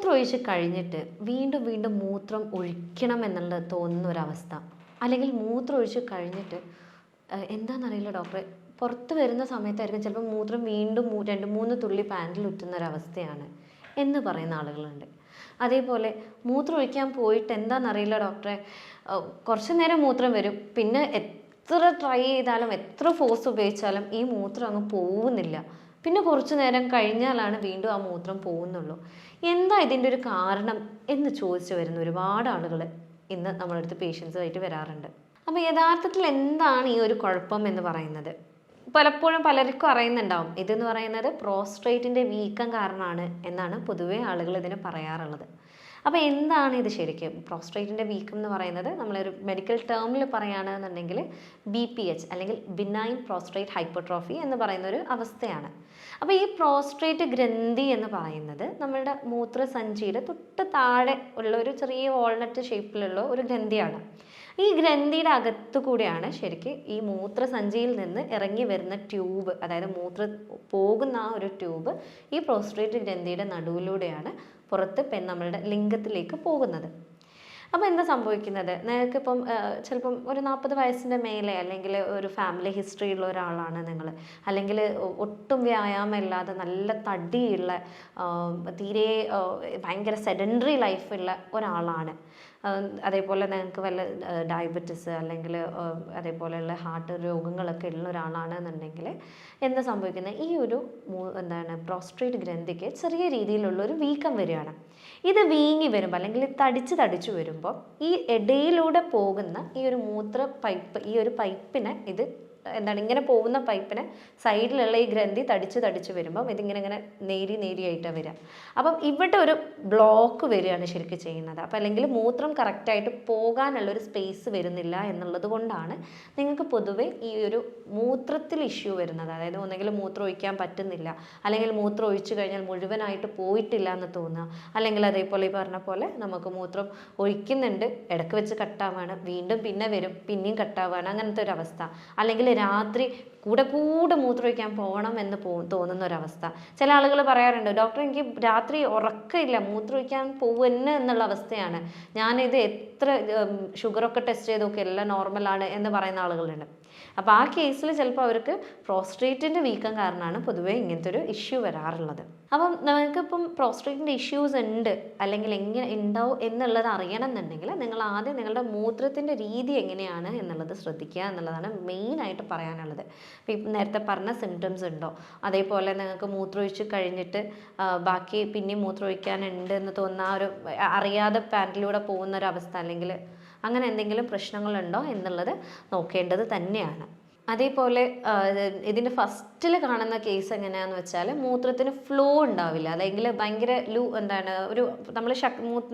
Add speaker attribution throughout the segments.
Speaker 1: മൂത്രം ഒഴിച്ച് കഴിഞ്ഞിട്ട് വീണ്ടും വീണ്ടും മൂത്രം ഒഴിക്കണം എന്നുള്ളത് തോന്നുന്ന ഒരവസ്ഥ, അല്ലെങ്കിൽ മൂത്രം ഒഴിച്ച് കഴിഞ്ഞിട്ട് എന്താണെന്നറിയില്ല ഡോക്ടറെ, പുറത്ത് വരുന്ന സമയത്തായിരിക്കും ചിലപ്പോൾ മൂത്രം വീണ്ടും 2-3 തുള്ളി പാൻറ്റിൽ ഉറ്റുന്ന ഒരവസ്ഥയാണ് എന്ന് പറയുന്ന ആളുകളുണ്ട്. അതേപോലെ മൂത്രം ഒഴിക്കാൻ പോയിട്ട് എന്താണെന്നറിയില്ല ഡോക്ടറെ, കുറച്ച് നേരം മൂത്രം വരും, പിന്നെ എത്ര ട്രൈ ചെയ്താലും എത്ര ഫോഴ്സ് ഉപയോഗിച്ചാലും ഈ മൂത്രം അങ്ങ് പോകുന്നില്ല, പിന്നെ കുറച്ച് നേരം കഴിഞ്ഞാലാണ് വീണ്ടും ആ മൂത്രം പോകുന്നുള്ളൂ. എന്താ ഇതിൻ്റെ ഒരു കാരണം എന്ന് ചോദിച്ചു വരുന്ന ഒരുപാട് ആളുകൾ ഇന്ന് നമ്മുടെ അടുത്ത് പേഷ്യൻസുമായിട്ട് വരാറുണ്ട്. അപ്പോൾ യഥാർത്ഥത്തിൽ എന്താണ് ഈ ഒരു കുഴപ്പം എന്ന് പറയുന്നത്? പലപ്പോഴും പലർക്കും അറിയുന്നുണ്ടാവും, ഇതെന്ന് പറയുന്നത് പ്രോസ്ട്രേറ്റിൻ്റെ വീക്കം കാരണമാണ് എന്നാണ് പൊതുവെ ആളുകൾ ഇതിന് പറയാറുള്ളത്. അപ്പോൾ എന്താണ് ഇത് ശരിക്കും? പ്രോസ്ട്രേറ്റിൻ്റെ വീക്കം എന്ന് പറയുന്നത് നമ്മളൊരു മെഡിക്കൽ ടേമിൽ പറയുകയാണെന്നുണ്ടെങ്കിൽ BPH അല്ലെങ്കിൽ ബിനൈൻ പ്രോസ്ട്രേറ്റ് ഹൈപ്പർട്രോഫി എന്ന് പറയുന്ന ഒരു അവസ്ഥയാണ്. അപ്പോൾ ഈ പ്രോസ്ട്രേറ്റ് ഗ്രന്ഥി എന്ന് പറയുന്നത് നമ്മളുടെ മൂത്രസഞ്ചിയുടെ തൊട്ട് താഴെ ഉള്ള ഒരു ചെറിയ വാൾനട്ട് ഷേപ്പിലുള്ള ഒരു ഗ്രന്ഥിയാണ്. ഈ ഗ്രന്ഥിയുടെ അകത്തു കൂടെയാണ് ശരിക്കും ഈ മൂത്രസഞ്ചിയിൽ നിന്ന് ഇറങ്ങി വരുന്ന ട്യൂബ്, അതായത് മൂത്രം പോകുന്ന ആ ഒരു ട്യൂബ് ഈ പ്രോസ്ട്രേറ്റ് ഗ്രന്ഥിയുടെ നടുവിലൂടെയാണ് പുറത്ത് നമ്മളുടെ ലിംഗത്തിലേക്ക് പോകുന്നത്. അപ്പോൾ എന്താ സംഭവിക്കുന്നത്? നിങ്ങൾക്കിപ്പം ചിലപ്പം ഒരു 40 വയസ്സിൻ്റെ മേലെ, അല്ലെങ്കിൽ ഒരു ഫാമിലി ഹിസ്റ്ററി ഉള്ള ഒരാളാണ് നിങ്ങൾ, അല്ലെങ്കിൽ ഒട്ടും വ്യായാമമില്ലാതെ നല്ല തടിയുള്ള തീരെ ഭയങ്കര സെഡൻഡറി ലൈഫുള്ള ഒരാളാണ്, അതേപോലെ നിങ്ങൾക്ക് വല്ല ഡയബറ്റിസ് അല്ലെങ്കിൽ അതേപോലെയുള്ള ഹാർട്ട് രോഗങ്ങളൊക്കെ ഉള്ള ഒരാളാണെന്നുണ്ടെങ്കിൽ എന്താ സംഭവിക്കുന്നത്? ഈ ഒരു പ്രോസ്ട്രേറ്റ് ഗ്രന്ഥിക്ക് ചെറിയ രീതിയിലുള്ള ഒരു വീക്കം വരികയാണ്. ഇത് വീങ്ങി വരുമ്പോൾ അല്ലെങ്കിൽ തടിച്ചു വരുമ്പോൾ ഈ ഇടയിലൂടെ പോകുന്ന ഈ ഒരു മൂത്ര പൈപ്പ്, ഈ ഒരു പൈപ്പിനെ ഇത് ഇങ്ങനെ പോകുന്ന പൈപ്പിനെ സൈഡിലുള്ള ഈ ഗ്രന്ഥി തടിച്ച് വരുമ്പം ഇതിങ്ങനെ നേരിയായിട്ടാണ് വരിക. അപ്പം ഇവിടെ ഒരു ബ്ലോക്ക് വരികയാണ് ശരിക്കും ചെയ്യുന്നത്. അപ്പം അല്ലെങ്കിൽ മൂത്രം കറക്റ്റായിട്ട് പോകാനുള്ളൊരു സ്പേസ് വരുന്നില്ല എന്നുള്ളത് കൊണ്ടാണ് നിങ്ങൾക്ക് പൊതുവെ ഈ ഒരു മൂത്രത്തിൽ ഇഷ്യൂ വരുന്നത്. അതായത് ഒന്നെങ്കിൽ മൂത്രം ഒഴിക്കാൻ പറ്റുന്നില്ല, അല്ലെങ്കിൽ മൂത്രം ഒഴിച്ചു കഴിഞ്ഞാൽ മുഴുവനായിട്ട് പോയിട്ടില്ല എന്ന് തോന്നുക, അല്ലെങ്കിൽ അതേപോലെ ഈ പറഞ്ഞ പോലെ നമുക്ക് മൂത്രം ഒഴിക്കുന്നുണ്ട്, ഇടയ്ക്ക് വെച്ച് കട്ടാവാണ്, വീണ്ടും പിന്നെ വരും, പിന്നെയും കട്ടാവാണ്, അങ്ങനത്തെ ഒരു അവസ്ഥ, അല്ലെങ്കിൽ രാത്രി കൂടെ മൂത്രമൊഴിക്കാൻ പോകണം എന്ന് തോന്നുന്ന ഒരവസ്ഥ. ചില ആളുകൾ പറയാറുണ്ട്, ഡോക്ടർ എനിക്ക് രാത്രി ഉറക്കമില്ല, മൂത്രമൊഴിക്കാൻ പോകുന്നു എന്നുള്ള അവസ്ഥയാണ്, ഞാനിത് എത്ര ഷുഗറൊക്കെ ടെസ്റ്റ് ചെയ്തൊക്കെ എല്ലാം നോർമലാണ് എന്ന് പറയുന്ന ആളുകളുണ്ട്. അപ്പോൾ ആ കേസിൽ ചിലപ്പോൾ അവർക്ക് പ്രോസ്ട്രേറ്റിൻ്റെ വീക്കം കാരണമാണ് പൊതുവേ ഇങ്ങനത്തെ ഒരു ഇഷ്യൂ വരാറുള്ളത്. അപ്പം നമുക്കിപ്പം പ്രോസ്ട്രേറ്റിൻ്റെ ഇഷ്യൂസ് ഉണ്ട് അല്ലെങ്കിൽ എങ്ങനെ ഉണ്ടാവും എന്നുള്ളത് അറിയണം എന്നുണ്ടെങ്കിൽ നിങ്ങൾ ആദ്യം നിങ്ങളുടെ മൂത്രത്തിൻ്റെ രീതി എങ്ങനെയാണ് എന്നുള്ളത് ശ്രദ്ധിക്കുക എന്നുള്ളതാണ് മെയിനായിട്ട് പറയാനുള്ളത്. അപ്പോൾ ഇപ്പം നേരത്തെ പറഞ്ഞ സിംറ്റംസ് ഉണ്ടോ, അതേപോലെ നിങ്ങൾക്ക് മൂത്രമൊഴിച്ച് കഴിഞ്ഞിട്ട് ബാക്കി പിന്നെയും മൂത്രമൊഴിക്കാനുണ്ട് എന്ന് തോന്നുന്ന ആ ഒരു അറിയാതെ പാൻറ്റിലൂടെ പോകുന്ന ഒരു അവസ്ഥ, അല്ലെങ്കിൽ അങ്ങനെ എന്തെങ്കിലും പ്രശ്നങ്ങളുണ്ടോ എന്നുള്ളത് നോക്കേണ്ടത് തന്നെയാണ്. അതേപോലെ ഇതിൻ്റെ ഫസ്റ്റിൽ കാണുന്ന കേസ് എങ്ങനെയാണെന്ന് വെച്ചാൽ മൂത്രത്തിന് ഫ്ലോ ഉണ്ടാവില്ല, അല്ലെങ്കിൽ ഭയങ്കര ഒരു നമ്മൾ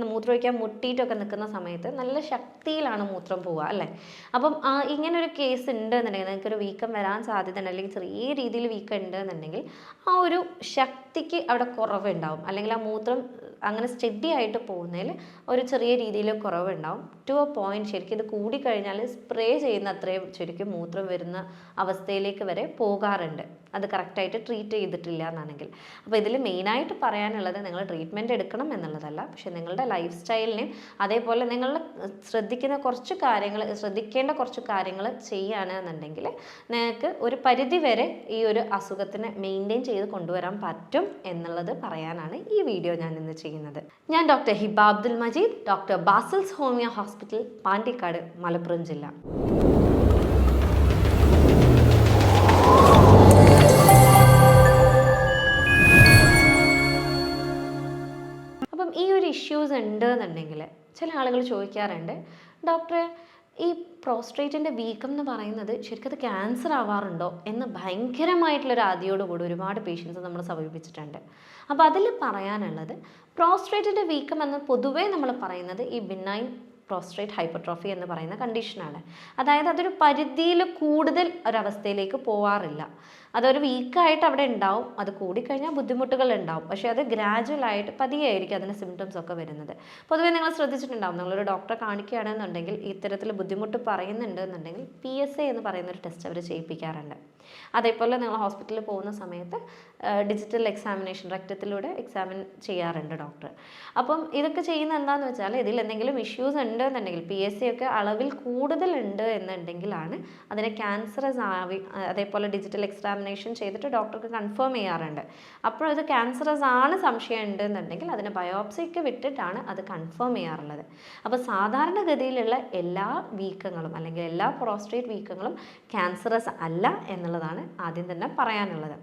Speaker 1: മൂത്രമൊഴിക്കാൻ മുട്ടിയിട്ടൊക്കെ നിൽക്കുന്ന സമയത്ത് നല്ല ശക്തിയിലാണ് മൂത്രം പോവുക അല്ലേ. അപ്പം ഇങ്ങനൊരു കേസ് ഉണ്ട് എന്നുണ്ടെങ്കിൽ, നിങ്ങൾക്കൊരു വീക്കം വരാൻ സാധ്യത ഉണ്ട്, അല്ലെങ്കിൽ ചെറിയ രീതിയിൽ വീക്കം ഉണ്ട് എന്നുണ്ടെങ്കിൽ ആ ഒരു ശക്തിക്ക് അവിടെ കുറവുണ്ടാവും, അല്ലെങ്കിൽ ആ മൂത്രം അങ്ങനെ സ്റ്റഡി ആയിട്ട് പോകുന്നതിൽ ഒരു ചെറിയ രീതിയിൽ കുറവുണ്ടാവും. ടു എ പോയിന്റ് ശരിക്കും ഇത് കൂടിക്കഴിഞ്ഞാൽ സ്പ്രേ ചെയ്യുന്ന അത്രയും ശരിക്കും മൂത്രം വരുന്ന അവസ്ഥയിലേക്ക് വരെ പോകാറുണ്ട്, അത് കറക്റ്റായിട്ട് ട്രീറ്റ് ചെയ്തിട്ടില്ല എന്നാണെങ്കിൽ. അപ്പോൾ ഇതിൽ മെയിനായിട്ട് പറയാനുള്ളത് നിങ്ങൾ ട്രീറ്റ്മെൻറ്റ് എടുക്കണം എന്നുള്ളതല്ല, പക്ഷേ നിങ്ങളുടെ ലൈഫ് സ്റ്റൈലിനെയും അതേപോലെ നിങ്ങൾ ശ്രദ്ധിക്കേണ്ട കുറച്ച് കാര്യങ്ങൾ ചെയ്യുകയാണെന്നുണ്ടെങ്കിൽ നിങ്ങൾക്ക് ഒരു പരിധി വരെ ഈ ഒരു അസുഖത്തിനെ മെയിൻറ്റെയിൻ ചെയ്ത് കൊണ്ടുവരാൻ പറ്റും എന്നുള്ളത് പറയാനാണ് ഈ വീഡിയോ ഞാൻ ഇന്ന് ചെയ്യുന്നത്. ഞാൻ doctor Hiba Abdul Majeed, doctor Basil's homeo hospital, Pandikkad, Malappuram ജില്ല. ഈ ഒരു ഇഷ്യൂസ് ഉണ്ട് എന്നുണ്ടെങ്കിൽ ചില ആളുകൾ ചോദിക്കാറുണ്ട്, ഡോക്ടറെ ഈ പ്രോസ്ട്രേറ്റിൻ്റെ വീക്കം എന്ന് പറയുന്നത് ശരിക്കും അത് ക്യാൻസർ ആവാറുണ്ടോ എന്ന് ഭയങ്കരമായിട്ടുള്ളൊരു ആദിയോടുകൂടി ഒരുപാട് പേഷ്യൻസ് നമ്മൾ സമീപിച്ചിട്ടുണ്ട്. അപ്പോൾ അതിൽ പറയാനുള്ളത്, പ്രോസ്ട്രേറ്റിൻ്റെ വീക്കം എന്ന് പൊതുവേ നമ്മൾ പറയുന്നത് ഈ ബിനൈൻ പ്രോസ്ട്രേറ്റ് ഹൈപ്പർട്രോഫി എന്ന് പറയുന്ന കണ്ടീഷനാണ്. അതായത് അതൊരു പരിധിയിൽ കൂടുതൽ ഒരവസ്ഥയിലേക്ക് പോവാറില്ല, അതൊരു വീക്കായിട്ട് അവിടെ ഉണ്ടാവും, അത് കൂടിക്കഴിഞ്ഞാൽ ബുദ്ധിമുട്ടുകൾ ഉണ്ടാവും, പക്ഷേ അത് ഗ്രാജുവലായിട്ട് പതിയായിരിക്കും അതിന് സിംറ്റംസ് ഒക്കെ വരുന്നത്. പൊതുവേ നിങ്ങൾ ശ്രദ്ധിച്ചിട്ടുണ്ടാവും, നിങ്ങളൊരു ഡോക്ടറെ കാണിക്കുകയാണെന്നുണ്ടെങ്കിൽ ഇത്തരത്തിൽ ബുദ്ധിമുട്ട് പറയുന്നുണ്ട് എന്നുണ്ടെങ്കിൽ PSA എന്ന് പറയുന്നൊരു ടെസ്റ്റ് അവർ ചെയ്യിപ്പിക്കാറുണ്ട്. അതേപോലെ നിങ്ങൾ ഹോസ്പിറ്റലിൽ പോകുന്ന സമയത്ത് ഡിജിറ്റൽ എക്സാമിനേഷൻ രക്തത്തിലൂടെ എക്സാമിൻ ചെയ്യാറുണ്ട് ഡോക്ടർ. അപ്പം ഇതൊക്കെ ചെയ്യുന്ന എന്താണെന്ന് വെച്ചാൽ ഇതിൽ എന്തെങ്കിലും ഇഷ്യൂസ് ഉണ്ട് എന്നുണ്ടെങ്കിൽ PSC ഒക്കെ അളവിൽ കൂടുതലുണ്ട് എന്നുണ്ടെങ്കിലാണ് അതിനെ ക്യാൻസറസ് ആവി, അതേപോലെ ഡിജിറ്റൽ എക്സാമിനേഷൻ ചെയ്തിട്ട് ഡോക്ടർക്ക് കൺഫേം ചെയ്യാറുണ്ട്. അപ്പോൾ ഇത് ക്യാൻസറസ് ആണ് സംശയം ഉണ്ട് എന്നുണ്ടെങ്കിൽ അതിനെ ബയോപ്സിക്ക് വിട്ടിട്ടാണ് അത് കൺഫേം ചെയ്യാറുള്ളത്. അപ്പോൾ സാധാരണഗതിയിലുള്ള എല്ലാ വീക്കങ്ങളും അല്ലെങ്കിൽ എല്ലാ പ്രോസ്റ്റേറ്റ് വീക്കങ്ങളും ക്യാൻസറസ് അല്ല എന്നുള്ളതാണ് ആദ്യം തന്നെ പറയാനുള്ളത്.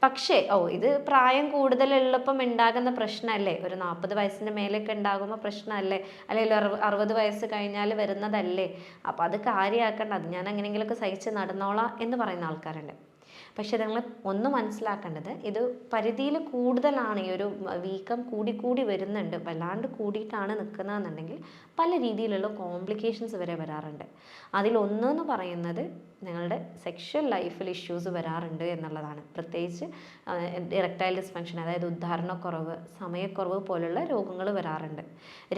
Speaker 1: പക്ഷേ ഇത് പ്രായം കൂടുതലുള്ളപ്പം ഉണ്ടാകുന്ന പ്രശ്നമല്ലേ, ഒരു 40 വയസ്സിന് മേലെയൊക്കെ ഉണ്ടാകുമ്പോൾ പ്രശ്നമല്ലേ, അല്ലെങ്കിൽ 60 വയസ്സ് കഴിഞ്ഞാൽ വരുന്നതല്ലേ, അപ്പോൾ അത് കാര്യമാക്കേണ്ട, അത് ഞാൻ എങ്ങനെയെങ്കിലുമൊക്കെ സഹിച്ച് നടന്നോളാം എന്ന് പറയുന്ന ആൾക്കാരുണ്ട്. പക്ഷെ നിങ്ങൾ ഒന്ന് മനസ്സിലാക്കേണ്ടത്, ഇത് പരിധിയിൽ കൂടുതലാണ്, ഈ ഒരു വീക്കം കൂടി വരുന്നുണ്ട്, വല്ലാണ്ട് കൂടിയിട്ടാണ് നിൽക്കുന്നതെന്നുണ്ടെങ്കിൽ പല രീതിയിലുള്ള കോംപ്ലിക്കേഷൻസ് വരെ വരാറുണ്ട്. അതിലൊന്നെന്ന് പറയുന്നത് നിങ്ങളുടെ സെക്ഷൽ ലൈഫിൽ ഇഷ്യൂസ് വരാറുണ്ട് എന്നുള്ളതാണ്. പ്രത്യേകിച്ച് ഇറക്ടൈൽ ഡിസ്ഫങ്ഷൻ, അതായത് ഉദ്ധാരണക്കുറവ്, സമയക്കുറവ് പോലുള്ള രോഗങ്ങൾ വരാറുണ്ട്.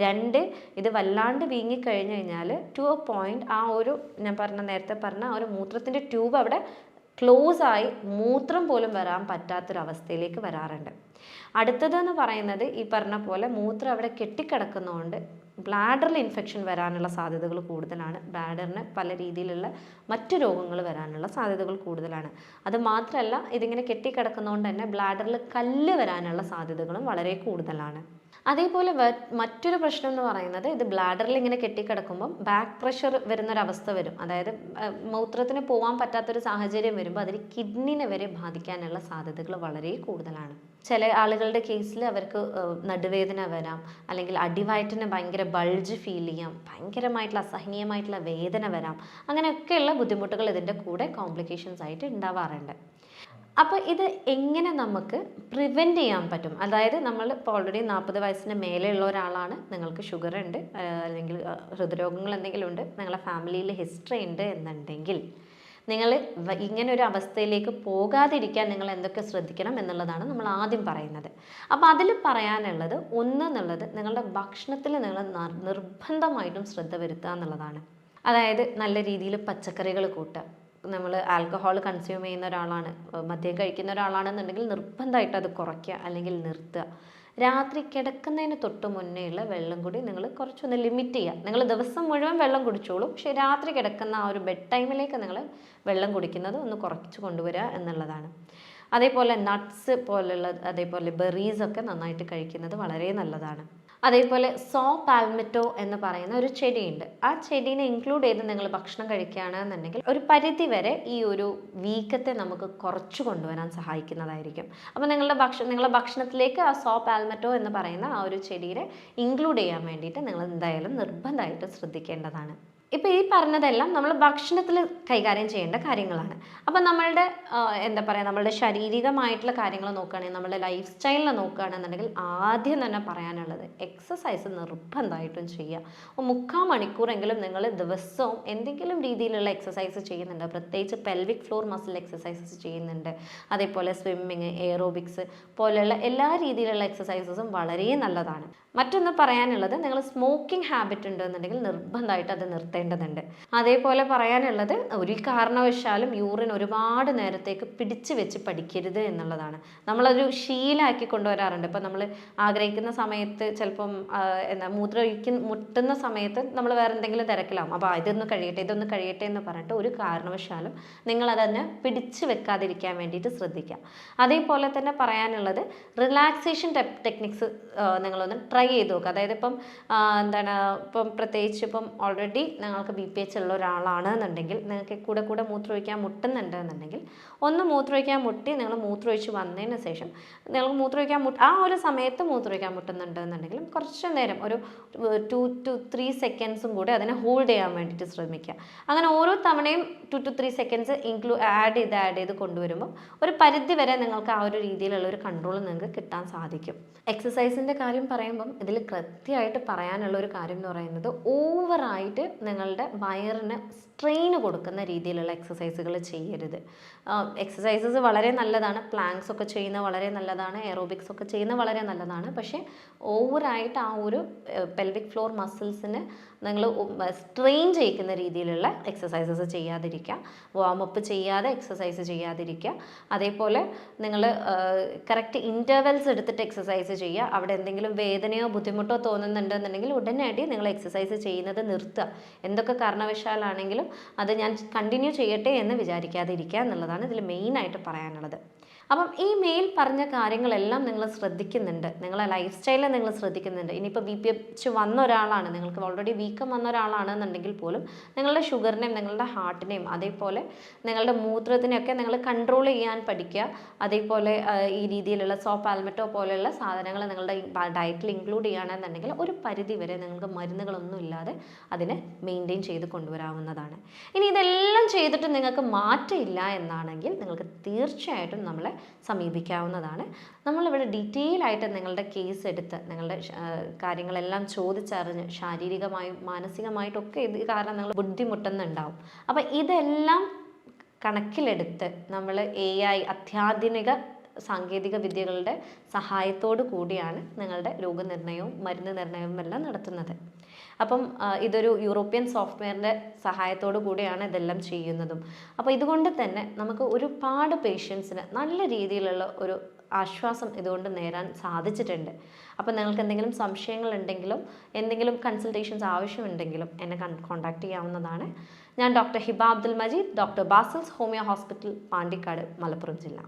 Speaker 1: 2, ഇത് വല്ലാണ്ട് വീങ്ങിക്കഴിഞ്ഞ് കഴിഞ്ഞാൽ ടു എ പോയിന്റ് ആ ഒരു ഞാൻ നേരത്തെ പറഞ്ഞ ആ ഒരു മൂത്രത്തിൻ്റെ ട്യൂബ് അവിടെ ക്ലോസ് ആയി മൂത്രം പോലും വരാൻ പറ്റാത്തൊരവസ്ഥയിലേക്ക് വരാറുണ്ട്. അടുത്തതെന്ന് പറയുന്നത് ഈ പറഞ്ഞ പോലെ മൂത്രം അവിടെ കെട്ടിക്കിടക്കുന്നതുകൊണ്ട് ബ്ലാഡറിൽ ഇൻഫെക്ഷൻ വരാനുള്ള സാധ്യതകൾ കൂടുതലാണ്. ബ്ലാഡറിന് പല രീതിയിലുള്ള മറ്റു രോഗങ്ങൾ വരാനുള്ള സാധ്യതകൾ കൂടുതലാണ്. അത് മാത്രമല്ല, ഇതിങ്ങനെ കെട്ടിക്കിടക്കുന്നതുകൊണ്ട് തന്നെ ബ്ലാഡറിൽ കല്ല് വരാനുള്ള സാധ്യതകളും വളരെ കൂടുതലാണ്. അതേപോലെ മറ്റൊരു പ്രശ്നം എന്ന് പറയുന്നത്, ഇത് ബ്ലാഡറിൽ ഇങ്ങനെ കെട്ടിക്കിടക്കുമ്പം ബാക്ക് പ്രഷർ വരുന്നൊരവസ്ഥ വരും. അതായത് മൂത്രത്തിന് പോകാൻ പറ്റാത്തൊരു സാഹചര്യം വരുമ്പോൾ അതിന് കിഡ്നിനെ വരെ ബാധിക്കാനുള്ള സാധ്യതകൾ വളരെ കൂടുതലാണ്. ചില ആളുകളുടെ കേസിൽ അവർക്ക് നടുവേദന വരാം, അല്ലെങ്കിൽ അടിവയറ്റിന് ഭയങ്കര ബൾജ് ഫീൽ ചെയ്യാം, ഭയങ്കരമായിട്ടുള്ള അസഹനീയമായിട്ടുള്ള വേദന വരാം. അങ്ങനെയൊക്കെയുള്ള ബുദ്ധിമുട്ടുകൾ ഇതിൻ്റെ കൂടെ കോംപ്ലിക്കേഷൻസ് ആയിട്ട് ഉണ്ടാവാറുണ്ട്. അപ്പോൾ ഇത് എങ്ങനെ നമുക്ക് പ്രിവെൻറ്റ് ചെയ്യാൻ പറ്റും? അതായത് നമ്മൾ ഇപ്പോൾ ഓൾറെഡി 40 വയസ്സിന് മേലെയുള്ള ഒരാളാണ്, നിങ്ങൾക്ക് ഷുഗർ ഉണ്ട്, അല്ലെങ്കിൽ ഹൃദ്രോഗങ്ങൾ എന്തെങ്കിലും ഉണ്ട്, നിങ്ങളുടെ ഫാമിലിയിൽ ഹിസ്റ്ററി ഉണ്ട് എന്നുണ്ടെങ്കിൽ നിങ്ങൾ ഇങ്ങനെ ഒരു അവസ്ഥയിലേക്ക് പോകാതിരിക്കാൻ നിങ്ങൾ എന്തൊക്കെ ശ്രദ്ധിക്കണം എന്നുള്ളതാണ് നമ്മൾ ആദ്യം പറയുന്നത്. അപ്പോൾ അതിൽ പറയാനുള്ളത് എന്നുള്ളത് നിങ്ങളുടെ ഭക്ഷണത്തിൽ നിങ്ങൾ നിർബന്ധമായിട്ടും ശ്രദ്ധ വരുത്തുക എന്നുള്ളതാണ്. അതായത് നല്ല രീതിയിൽ പച്ചക്കറികൾ കൂട്ടുക. നമ്മൾ ആൽക്കഹോൾ കൺസ്യൂം ചെയ്യുന്ന ഒരാളാണ്, മദ്യം കഴിക്കുന്ന ഒരാളാണെന്നുണ്ടെങ്കിൽ നിർബന്ധമായിട്ട് അത് കുറയ്ക്കുക അല്ലെങ്കിൽ നിർത്തുക. രാത്രി കിടക്കുന്നതിന് തൊട്ട് മുന്നേ ഉള്ള വെള്ളം കൂടി നിങ്ങൾ കുറച്ചൊന്ന് ലിമിറ്റ് ചെയ്യുക. നിങ്ങൾ ദിവസം മുഴുവൻ വെള്ളം കുടിച്ചോളൂ, പക്ഷേ രാത്രി കിടക്കുന്ന ആ ഒരു ബെഡ് ടൈമിലേക്ക് നിങ്ങൾ വെള്ളം കുടിക്കുന്നത് ഒന്ന് കുറച്ച് കൊണ്ടുവരിക എന്നുള്ളതാണ്. അതേപോലെ നട്ട്സ് പോലുള്ള, അതേപോലെ ബെറീസൊക്കെ നന്നായിട്ട് കഴിക്കുന്നത് വളരെ നല്ലതാണ്. അതേപോലെ സോ പാൽമെറ്റോ എന്ന് പറയുന്ന ഒരു ചെടിയുണ്ട്. ആ ചെടീനെ ഇൻക്ലൂഡ് ചെയ്ത് നിങ്ങൾ ഭക്ഷണം കഴിക്കുകയാണെന്നുണ്ടെങ്കിൽ ഒരു പരിധി വരെ ഈ ഒരു വീക്കത്തെ നമുക്ക് കുറച്ച് കൊണ്ടുവരാൻ സഹായിക്കുന്നതായിരിക്കും. അപ്പോൾ നിങ്ങളുടെ ഭക്ഷണത്തിലേക്ക് ആ സോ പാൽമെറ്റോ എന്ന് പറയുന്ന ആ ഒരു ചെടീനെ ഇൻക്ലൂഡ് ചെയ്യാൻ വേണ്ടിയിട്ട് നിങ്ങൾ എന്തായാലും നിർബന്ധമായിട്ട് ശ്രദ്ധിക്കേണ്ടതാണ്. ഇപ്പോൾ ഈ പറഞ്ഞതെല്ലാം നമ്മൾ ഭക്ഷണത്തിൽ കൈകാര്യം ചെയ്യേണ്ട കാര്യങ്ങളാണ്. അപ്പം നമ്മളുടെ നമ്മളുടെ ശാരീരികമായിട്ടുള്ള കാര്യങ്ങൾ നോക്കുകയാണെങ്കിൽ, നമ്മളുടെ ലൈഫ് സ്റ്റൈലിനെ നോക്കുകയാണെന്നുണ്ടെങ്കിൽ ആദ്യം തന്നെ പറയാനുള്ളത് എക്സസൈസ് നിർബന്ധമായിട്ടും ചെയ്യുക. 3/4 മണിക്കൂറെങ്കിലും നിങ്ങൾ ദിവസവും എന്തെങ്കിലും രീതിയിലുള്ള എക്സസൈസ് ചെയ്യുന്നുണ്ട്. പ്രത്യേകിച്ച് പെൽവിക് ഫ്ലോർ മസിൽ എക്സസൈസസ് ചെയ്യുന്നുണ്ട്. അതേപോലെ സ്വിമ്മിങ്, എയറോബിക്സ് പോലെയുള്ള എല്ലാ രീതിയിലുള്ള എക്സസൈസസും വളരെ നല്ലതാണ്. മറ്റൊന്ന് പറയാനുള്ളത്, നിങ്ങൾ സ്മോക്കിംഗ് ഹാബിറ്റ് ഉണ്ടെന്നുണ്ടെങ്കിൽ നിർബന്ധമായിട്ട് അത് നിർത്തേണ്ടതുണ്ട്. അതേപോലെ പറയാനുള്ളത്, ഒരു കാരണവശാലും യൂറിൻ ഒരുപാട് നേരത്തേക്ക് പിടിച്ചു വെച്ച് പഠിക്കരുത് എന്നുള്ളതാണ്. നമ്മളൊരു ശീലമാക്കി കൊണ്ടുവരാറുണ്ട്. ഇപ്പം നമ്മൾ ആഗ്രഹിക്കുന്ന സമയത്ത് ചിലപ്പം മുട്ടുന്ന സമയത്ത് നമ്മൾ വേറെ എന്തെങ്കിലും തിരക്കിലാവും. അപ്പോൾ ഇതൊന്ന് കഴിയട്ടെ എന്ന് പറഞ്ഞിട്ട് ഒരു കാരണവശാലും നിങ്ങളതന്നെ പിടിച്ചു വെക്കാതിരിക്കാൻ വേണ്ടിയിട്ട് ശ്രദ്ധിക്കുക. അതേപോലെ തന്നെ പറയാനുള്ളത്, റിലാക്സേഷൻ ടെക്നിക്സ് നിങ്ങളൊന്ന് ട്രൈ ചെയ്ത് നോക്കുക. അതായത് ഇപ്പം പ്രത്യേകിച്ച് ഇപ്പം ഓൾറെഡി നിങ്ങൾക്ക് BPH ഉള്ള ഒരാളാണ് എന്നുണ്ടെങ്കിൽ, നിങ്ങൾക്ക് കൂടെ മൂത്രമൊഴിക്കാൻ മുട്ടുന്നുണ്ട് എന്നുണ്ടെങ്കിൽ, ഒന്ന് മൂത്രമൊഴിക്കാൻ മുട്ടി നിങ്ങൾ മൂത്രമൊഴിച്ച് വന്നതിന് ശേഷം ആ ഒരു സമയത്ത് മൂത്രമൊഴിക്കാൻ മുട്ടുന്നുണ്ട് എന്നുണ്ടെങ്കിലും കുറച്ച് നേരം ഒരു 2 to 3 സെക്കൻഡ്സും കൂടി അതിനെ ഹോൾഡ് ചെയ്യാൻ വേണ്ടിയിട്ട് ശ്രമിക്കുക. അങ്ങനെ ഓരോ തവണയും 2 to 3 സെക്കൻഡ്സ് ആഡ് ചെയ്ത് കൊണ്ടുവരുമ്പോൾ ഒരു പരിധി വരെ നിങ്ങൾക്ക് ആ ഒരു രീതിയിലുള്ള ഒരു കൺട്രോൾ നിങ്ങൾക്ക് കിട്ടാൻ സാധിക്കും. എക്സസൈസിൻ്റെ കാര്യം പറയുമ്പം ഇതിൽ കൃത്യമായിട്ട് പറയാനുള്ള ഒരു കാര്യം എന്ന് പറയുന്നത്, ഓവറായിട്ട് നിങ്ങൾ നിങ്ങളുടെ വയറിന് സ്ട്രെയിൻ കൊടുക്കുന്ന രീതിയിലുള്ള എക്സസൈസുകൾ ചെയ്യരുത്. എക്സസൈസസ് വളരെ നല്ലതാണ്, പ്ലാങ്ക്സ് ഒക്കെ ചെയ്യുന്നത് വളരെ നല്ലതാണ്, എയറോബിക്സ് ഒക്കെ ചെയ്യുന്നത് വളരെ നല്ലതാണ്. പക്ഷേ ഓവറായിട്ട് ആ ഒരു പെൽവിക് ഫ്ലോർ മസിൽസിന് നിങ്ങൾ സ്ട്രെയിൻ ചെയ്യിക്കുന്ന രീതിയിലുള്ള എക്സസൈസസ് ചെയ്യാതിരിക്കുക, വാമപ്പ് ചെയ്യാതെ എക്സസൈസ് ചെയ്യാതിരിക്കുക. അതേപോലെ നിങ്ങൾ കറക്റ്റ് ഇൻ്റർവെൽസ് എടുത്തിട്ട് എക്സസൈസ് ചെയ്യുക. അവിടെ എന്തെങ്കിലും വേദനയോ ബുദ്ധിമുട്ടോ തോന്നുന്നുണ്ടെന്നുണ്ടെങ്കിൽ ഉടനടി നിങ്ങൾ എക്സസൈസ് ചെയ്യുന്നത് നിർത്തുക. എന്തൊക്കെ കാരണവശാലാണെങ്കിലും അത് ഞാൻ കണ്ടിന്യൂ ചെയ്യട്ടെ എന്ന് വിചാരിക്കാതിരിക്കുക എന്നുള്ളതാണ് ഇതിൽ മെയിനായിട്ട് പറയാനുള്ളത്. അപ്പം ഈ മേൽ പറഞ്ഞ കാര്യങ്ങളെല്ലാം നിങ്ങൾ ശ്രദ്ധിക്കുന്നുണ്ട്, നിങ്ങളെ ലൈഫ് സ്റ്റൈലിൽ നിങ്ങൾ ശ്രദ്ധിക്കുന്നുണ്ട്. ഇനിയിപ്പോൾ BPH വന്ന ഒരാളാണ്, നിങ്ങൾക്ക് ഓൾറെഡി വീക്കം വന്ന ഒരാളാണെന്നുണ്ടെങ്കിൽ പോലും നിങ്ങളുടെ ഷുഗറിനെയും നിങ്ങളുടെ ഹാർട്ടിനെയും അതേപോലെ നിങ്ങളുടെ മൂത്രത്തിനെയൊക്കെ നിങ്ങൾ കൺട്രോൾ ചെയ്യാൻ പഠിക്കുക. അതേപോലെ ഈ രീതിയിലുള്ള പാൽമെറ്റോ പോലെയുള്ള സാധനങ്ങൾ നിങ്ങളുടെ ഡയറ്റിൽ ഇൻക്ലൂഡ് ചെയ്യുകയാണെന്നുണ്ടെങ്കിൽ ഒരു പരിധി വരെ നിങ്ങൾക്ക് മരുന്നുകളൊന്നും ഇല്ലാതെ അതിനെ മെയിൻറ്റെയിൻ ചെയ്ത് കൊണ്ടുവരാവുന്നതാണ്. ഇനി ഇതെല്ലാം ചെയ്തിട്ട് നിങ്ങൾക്ക് മാറ്റമില്ല എന്നാണെങ്കിൽ നിങ്ങൾക്ക് തീർച്ചയായിട്ടും നമ്മളെ സമീപിക്കാവുന്നതാണ്. നമ്മളിവിടെ ഡീറ്റെയിൽ ആയിട്ട് നിങ്ങളുടെ കേസ് എടുത്ത് നിങ്ങളുടെ കാര്യങ്ങളെല്ലാം ചോദിച്ചറിഞ്ഞ് ശാരീരികമായും മാനസികമായിട്ടൊക്കെ ഇത് കാരണം നിങ്ങൾ ബുദ്ധിമുട്ടുന്നുണ്ടാവും. അപ്പം ഇതെല്ലാം കണക്കിലെടുത്ത് നമ്മൾ AI അത്യാധുനിക സാങ്കേതിക വിദ്യകളുടെ സഹായത്തോടു കൂടിയാണ് നിങ്ങളുടെ രോഗനിർണയവും മരുന്ന് നിർണയവും എല്ലാം നടത്തുന്നത്. അപ്പം ഇതൊരു യൂറോപ്യൻ സോഫ്റ്റ്വെയറിൻ്റെ സഹായത്തോടു കൂടിയാണ് ഇതെല്ലാം ചെയ്യുന്നതും. അപ്പോൾ ഇതുകൊണ്ട് തന്നെ നമുക്ക് ഒരുപാട് പേഷ്യൻസിന് നല്ല രീതിയിലുള്ള ഒരു ആശ്വാസം ഇതുകൊണ്ട് നേടാൻ സാധിച്ചിട്ടുണ്ട്. അപ്പോൾ നിങ്ങൾക്ക് എന്തെങ്കിലും സംശയങ്ങളുണ്ടെങ്കിലും എന്തെങ്കിലും കൺസൾട്ടേഷൻസ് ആവശ്യമുണ്ടെങ്കിലും എന്നെ കോൺടാക്ട് ചെയ്യാവുന്നതാണ്. ഞാൻ doctor Hiba Abdul Majeed, doctor Basil's homeo hospital, Pandikkad, Malappuram ജില്ല.